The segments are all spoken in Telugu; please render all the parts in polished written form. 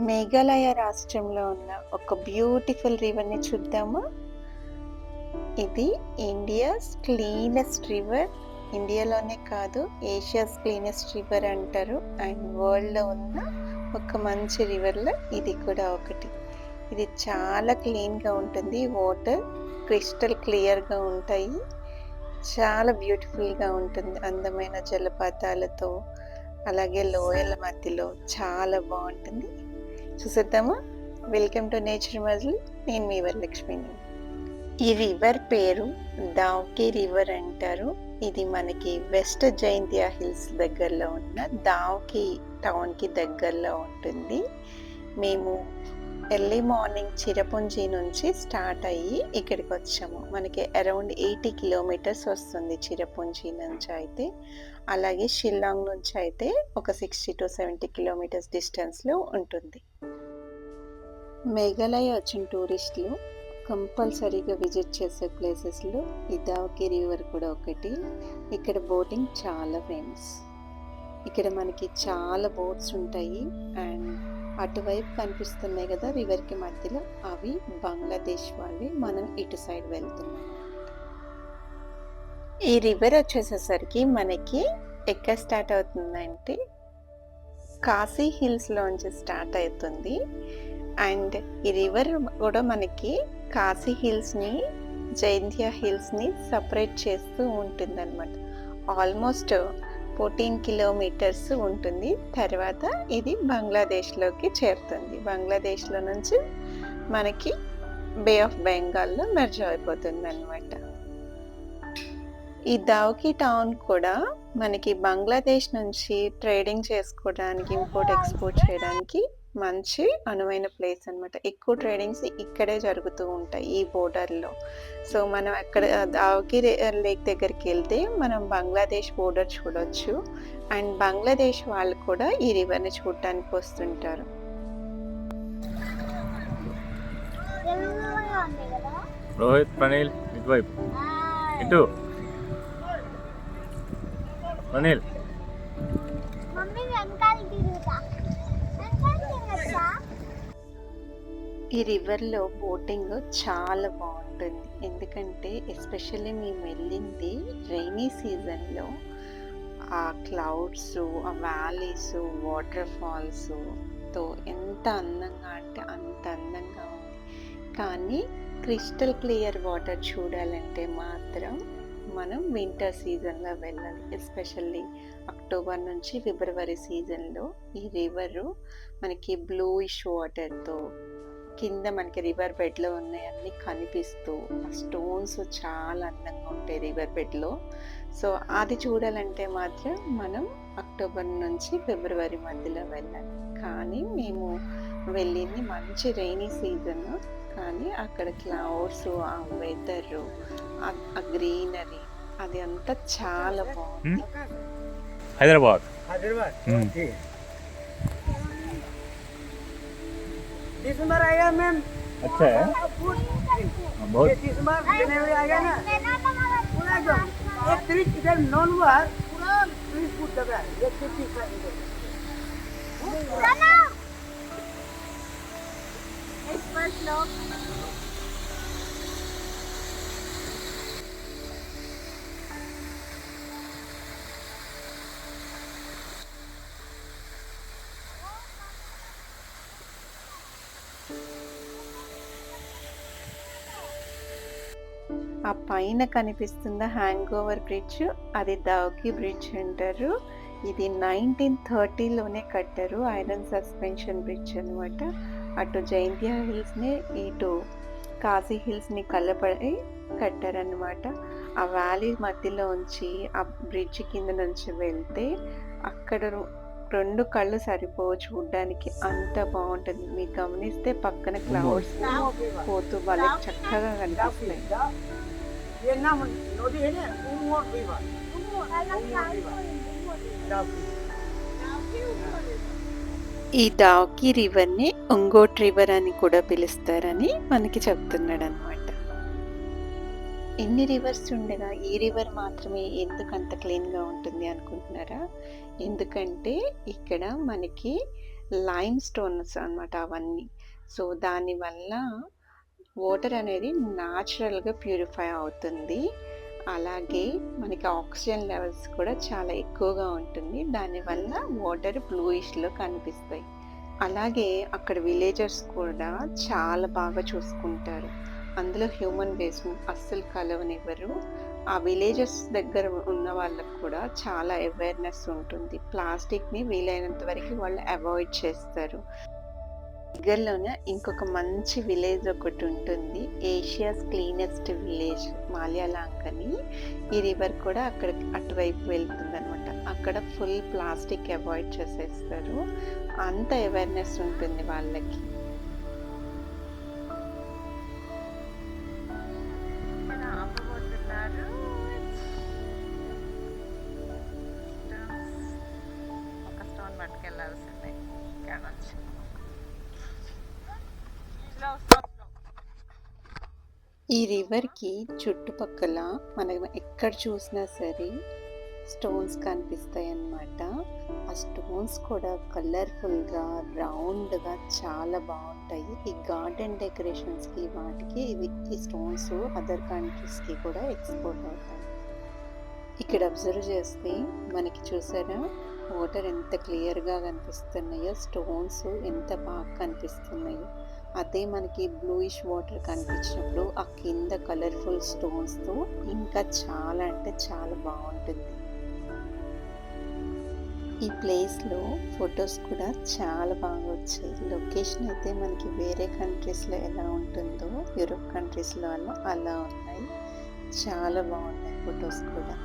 మేఘాలయ రాష్ట్రంలో ఉన్న ఒక బ్యూటిఫుల్ రివర్ని చూద్దామా. ఇది ఇండియాస్ క్లీనెస్ట్ రివర్. ఇండియాలోనే కాదు, ఏషియాస్ క్లీనెస్ట్ రివర్ అంటారు. అండ్ వరల్డ్లో ఉన్న ఒక మంచి రివర్లో ఇది కూడా ఒకటి. ఇది చాలా క్లీన్గా ఉంటుంది. వాటర్ క్రిస్టల్ క్లియర్గా ఉంటాయి. చాలా బ్యూటిఫుల్గా ఉంటుంది, అందమైన జలపాతాలతో, అలాగే లోయల మధ్యలో చాలా బాగుంటుంది. చూసేద్దామా. Welcome to nature muscle. నేను మీ వరలక్ష్మిని. ఈ రివర్ పేరు దావ్కి రివర్ అంటారు. ఇది మనకి వెస్ట్ జైంతియా హిల్స్ దగ్గరలో ఉన్న దావ్కి టౌన్కి దగ్గరలో ఉంటుంది. మేము ఎర్లీ మార్నింగ్ చిరపుంజి నుంచి స్టార్ట్ అయ్యి ఇక్కడికి వచ్చాము. మనకి అరౌండ్ 80 కిలోమీటర్స్ వస్తుంది చిరపుంజి నుంచి అయితే. అలాగే షిల్లాంగ్ నుంచి అయితే ఒక 60 to 70 కిలోమీటర్స్ డిస్టెన్స్లో ఉంటుంది. మేఘాలయ వచ్చిన టూరిస్టులు కంపల్సరీగా విజిట్ చేసే ప్లేసెస్లో ఈ దావ్కి రివర్ కూడా ఒకటి. ఇక్కడ బోటింగ్ చాలా ఫేమస్. ఇక్కడ మనకి చాలా బోట్స్ ఉంటాయి. అండ్ అటువైపు కనిపిస్తున్నాయి కదా రివర్కి మధ్యలో, అవి బంగ్లాదేశ్ వాళ్ళవి. మనం ఇటు సైడ్ వెళ్తున్నాం. ఈ రివర్ వచ్చేసేసరికి మనకి ఎక్కడ స్టార్ట్ అవుతుందంటే కాశీ హిల్స్లోంచి స్టార్ట్ అవుతుంది. అండ్ ఈ రివర్ కూడా మనకి కాశీ హిల్స్ని, జైంతియా హిల్స్ని సపరేట్ చేస్తూ ఉంటుంది అనమాట. ఆల్మోస్ట్ 14 కిలోమీటర్స్ ఉంటుంది. తర్వాత ఇది బంగ్లాదేశ్లోకి చేరుతుంది. బంగ్లాదేశ్లో నుంచి మనకి బే ఆఫ్ బెంగాల్లో మెర్జ్ అయిపోతుంది అనమాట. ఈ దావ్కి టౌన్ కూడా మనకి బంగ్లాదేశ్ నుంచి ట్రేడింగ్ చేసుకోవడానికి, ఇంపోర్ట్ ఎక్స్పోర్ట్ చేయడానికి మంచి అనువైన ప్లేస్ అనమాట. ఎక్కువ ట్రేడింగ్స్ ఇక్కడే జరుగుతూ ఉంటాయి ఈ బోర్డర్లో. సో మనం అక్కడ దావ్కి లేక్ దగ్గరికి వెళ్తే మనం బంగ్లాదేశ్ బోర్డర్ చూడొచ్చు. అండ్ బంగ్లాదేశ్ వాళ్ళు కూడా ఈ రివర్ని చూడటానికి వస్తుంటారు. రోహిత్, ప్రణీల్ ఇటువైపు, ఇటు ప్రణీల్. ఈ రివర్లో బోటింగ్ చాలా బాగుంటుంది. ఎందుకంటే ఎస్పెషల్లీ మేము వెళ్ళింది రైనీ సీజన్లో. ఆ క్లౌడ్స్, ఆ వ్యాలీస్, వాటర్ ఫాల్స్తో ఎంత అందంగా అంటే అంత అందంగా ఉంది. కానీ క్రిస్టల్ క్లియర్ వాటర్ చూడాలంటే మాత్రం మనం వింటర్ సీజన్లో వెళ్ళాలి. ఎస్పెషల్లీ అక్టోబర్ నుంచి ఫిబ్రవరి సీజన్లో ఈ రివరు మనకి బ్లూయిష్ వాటర్తో, కింద మనకి రివర్ బెడ్లో ఉన్నాయన్నీ కనిపిస్తూ, ఆ స్టోన్స్ చాలా అందంగా ఉంటాయి రివర్ బెడ్లో. సో అది చూడాలంటే మాత్రం మనం అక్టోబర్ నుంచి ఫిబ్రవరి మధ్యలో వెళ్ళాలి. కానీ మేము వెళ్ళింది మంచి రైనీ సీజన్. కానీ అక్కడ క్లౌడ్స్, ఆ వెదరు, ఆ గ్రీనరీ, అది అంతా చాలా బాగుంది. హైదరాబాద్. दिसंबर आएगा मैम। अच्छा है, बहुत। दिसंबर जनवरी आएगा ना, पूरा एकदम एक ट्रिप इधर नॉन हुआ पूरा 30 फुट लग रहा है। ये 50 ना इस पर लोग ఆ పైన కనిపిస్తున్న హ్యాంగ్ ఓవర్ బ్రిడ్జ్, అది దావ్కి బ్రిడ్జ్ అంటారు. ఇది 1930లోనే కట్టారు. ఐరన్ సస్పెన్షన్ బ్రిడ్జ్ అనమాట. అటు జైంతియా హిల్స్ని, ఇటు కాశీ హిల్స్ని కలపడి కట్టారనమాట. ఆ వ్యాలీ మధ్యలో ఉంచి ఆ బ్రిడ్జ్ కింద నుంచి వెళ్తే అక్కడ 2 కళ్ళు సరిపోవు చూడ్డానికి, అంత బాగుంటుంది. మీరు గమనిస్తే పక్కన క్లౌడ్స్ పోతూ వాళ్ళకి చక్కగా కనిపిస్తాయి. ये नाम नदी है ना, उमोर रिवर। ఈ దావ్కి రివర్ని ఉంగోట్ రివర్ అని కూడా పిలుస్తారని మనకి చెప్తున్నాడు అనమాట. ఎన్ని రివర్స్ ఉండగా ఈ రివర్ మాత్రమే ఎందుకు అంత క్లీన్గా ఉంటుంది అనుకుంటున్నారా? ఎందుకంటే ఇక్కడ మనకి లైమ్ స్టోన్స్ అన్నమాట అవన్నీ. సో, దానివల్ల వాటర్ అనేది న్యాచురల్‌గా ప్యూరిఫై అవుతుంది. అలాగే మనకి ఆక్సిజన్ లెవెల్స్ కూడా చాలా ఎక్కువగా ఉంటుంది. దానివల్ల వాటర్ బ్లూయిష్‌లో కనిపిస్తాయి. అలాగే అక్కడ విలేజర్స్ కూడా చాలా బాగా చూసుకుంటారు. అందులో హ్యూమన్ బేస్‌ని అస్సలు కలవనివ్వరు. ఆ విలేజెస్ దగ్గర ఉన్న వాళ్ళకి కూడా చాలా అవేర్‌నెస్ ఉంటుంది. ప్లాస్టిక్‌ని వీలైనంత వరకు వాళ్ళు అవాయిడ్ చేస్తారు. దగ్గరలోనే ఇంకొక మంచి విలేజ్ ఒకటుంటుంది. ఏషియాస్ క్లీనెస్ట్ విలేజ్ మాల్యాలాంగ్ అని. ఈ రివర్ కూడా అక్కడ అటువైపు వెళ్తుందనమాట. అక్కడ ఫుల్ ప్లాస్టిక్ అవాయిడ్ చేసేస్తారు. అంత అవేర్‌నెస్ ఉంటుంది వాళ్ళకి. ఒక స్టోన్ పట్టుకెళ్ళాల్సిందే ఇక్కడ నుంచి. ఈ రివర్‌కి చుట్టుపక్కల మనం ఎక్కడ చూసినా సరే స్టోన్స్ కనిపిస్తాయన్నమాట. ఆ స్టోన్స్ కూడా కలర్‌ఫుల్‌గా, రౌండ్‌గా చాలా బావుంటాయి. ఈ గార్డెన్ డెకరేషన్స్‌కి వాటికి ఈ స్టోన్స్ అదర్ కంట్రీస్‌కి కూడా ఎక్స్‌పోర్ట్ అవుతాయి. ఇక్కడ అబ్జర్వ్ చేస్తే మనకి చూసారా వాటర్ ఎంత క్లియర్‌గా కనిపిస్తున్నాయో, స్టోన్స్ ఎంత బాగా కనిపిస్తున్నాయో. అదే మనకి బ్లూయిష్ వాటర్ కనిపించినప్పుడు ఆ కింద కలర్‌ఫుల్ స్టోన్స్‌తో ఇంకా చాలా అంటే చాలా బావుంటుంది. ఈ ప్లేస్‌లో ఫొటోస్ కూడా చాలా బాగా వచ్చాయి. లొకేషన్ అయితే మనకి వేరే కంట్రీస్‌లో ఎలా ఉంటుందో, యూరోప్ కంట్రీస్‌లో అలా ఉన్నాయి. చాలా బాగున్నాయి ఫొటోస్ కూడా.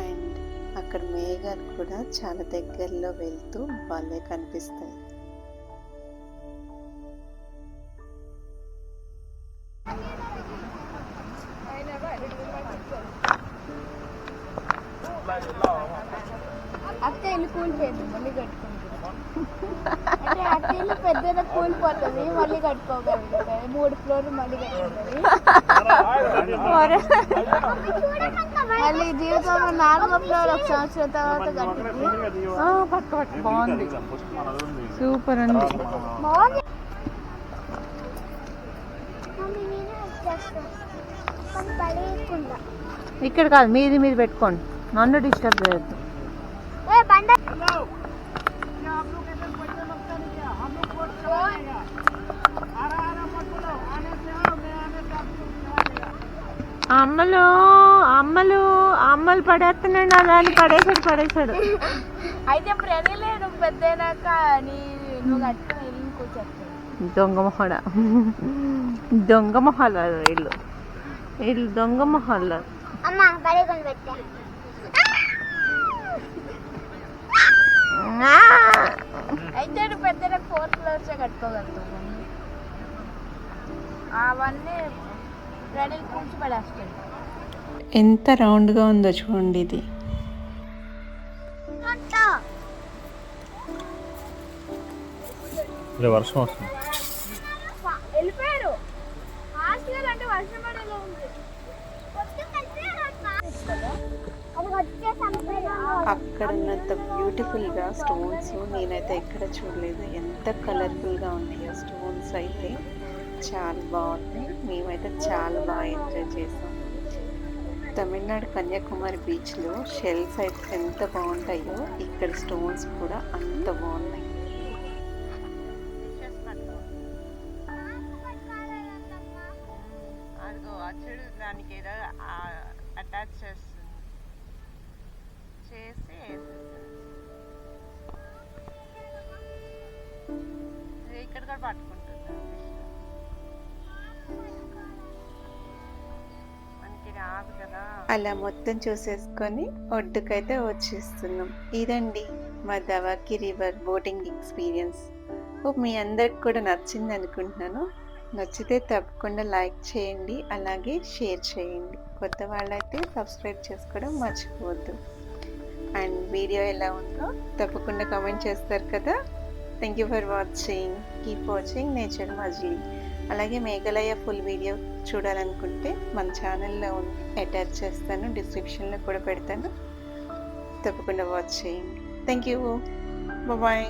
అండ్ అక్కడ మేఘాలు కూడా చాలా దగ్గరలో వెళ్తూ భలే కనిపిస్తాయి. అత్త ఇల్లు కూలిపోయింది, మళ్ళీ కట్టుకుంటుంది. అంటే అత్త ఇల్లు పెద్దగా కూలిపోతుంది, మళ్ళీ కట్టుకోగలుగుతుంది. 3 ఫ్లోర్లు మళ్ళీ కట్టుకుంటుంది. మళ్ళీ జీవితంలో 4వ ఫ్లోర్ 1 సంవత్సరం తర్వాత కట్టింది. బాగుంది, సూపర్ ఉంది. బాగుంది. ఇక్కడ కాదు, మీది మీద పెట్టుకోండి, నన్ను డిస్టర్బ్ చేయొద్దు. हेलो, क्या आप लोग ऐसे पैसे लगता नहीं क्या? हम लोग वोट करवा देगा। आरा मत बोलो, आने से आओ, मैं आने से आपको करवा देगा। అమ్మలు అమ్మలు అమ్మలు పడేస్తున్నాడు, అలా అని పడేసాడు. అయితే ప్రణీలే నువ్వు పెద్దనాక నువ్వు కట్టుకుని ఇల్లు కూర్చొస్తావు. దొంగ మొహాలు వీళ్ళు దొంగ మొహాలు. అమ్మ బడి కొని పెట్టా. అయితే నువ్వు పెద్దగా 4 ఫ్లోర్స్ కట్టుకోగలుగుతావు. అవన్నీ ప్రణీల్ కూర్చి పడేస్తాడు. ఎంత రౌండ్గా ఉందో చూడండి ఇది. వర్షం వస్తుంది. వెళ్ళిపోయారు అంటే వర్షం పడేలా ఉంది. అక్కడ ఉన్నంత బ్యూటిఫుల్గా స్టోన్స్ నేనైతే ఎక్కడ చూడలేదు. ఎంత కలర్ఫుల్గా ఉన్నాయో స్టోన్స్ అయితే చాలా బాగున్నాయి. మేమైతే చాలా బాగా ఎంజాయ్ చేసాం. తమిళనాడు కన్యాకుమారి బీచ్లో షెల్స్ అయితే ఎంత బాగుంటాయో ఇక్కడ స్టోన్స్ కూడా అంత బాగున్నాయి. అదిగో అచ్చుడు దానికి ఏదో అటాచ్ చేస్తుంది, చేసి ఇక్కడ కూడా పట్టుకుంటుంది. మనకి రాదు కదా. అలా మొత్తం చూసేసుకొని ఒడ్డుకైతే వచ్చేస్తున్నాం. ఇదండి మా దవాకి రివర్ బోటింగ్ ఎక్స్పీరియన్స్. మీ అందరికి కూడా నచ్చింది అనుకుంటున్నాను. నచ్చితే తప్పకుండా లైక్ చేయండి, అలాగే షేర్ చేయండి. కొత్త వాళ్ళైతే సబ్స్క్రైబ్ చేసుకోవడం మర్చిపోవద్దు. అండ్ వీడియో ఎలా ఉందో తప్పకుండా కామెంట్ చేస్తారు కదా. Thank you for watching. Keep watching nature Majili. అలాగే మేఘాలయ ఫుల్ వీడియో చూడాలనుకుంటే మన ఛానల్లో అటాచ్ చేస్తాను, డిస్క్రిప్షన్లో కూడా పెడతాను. తప్పకుండా వాచ్ చేయండి. Thank you, bye.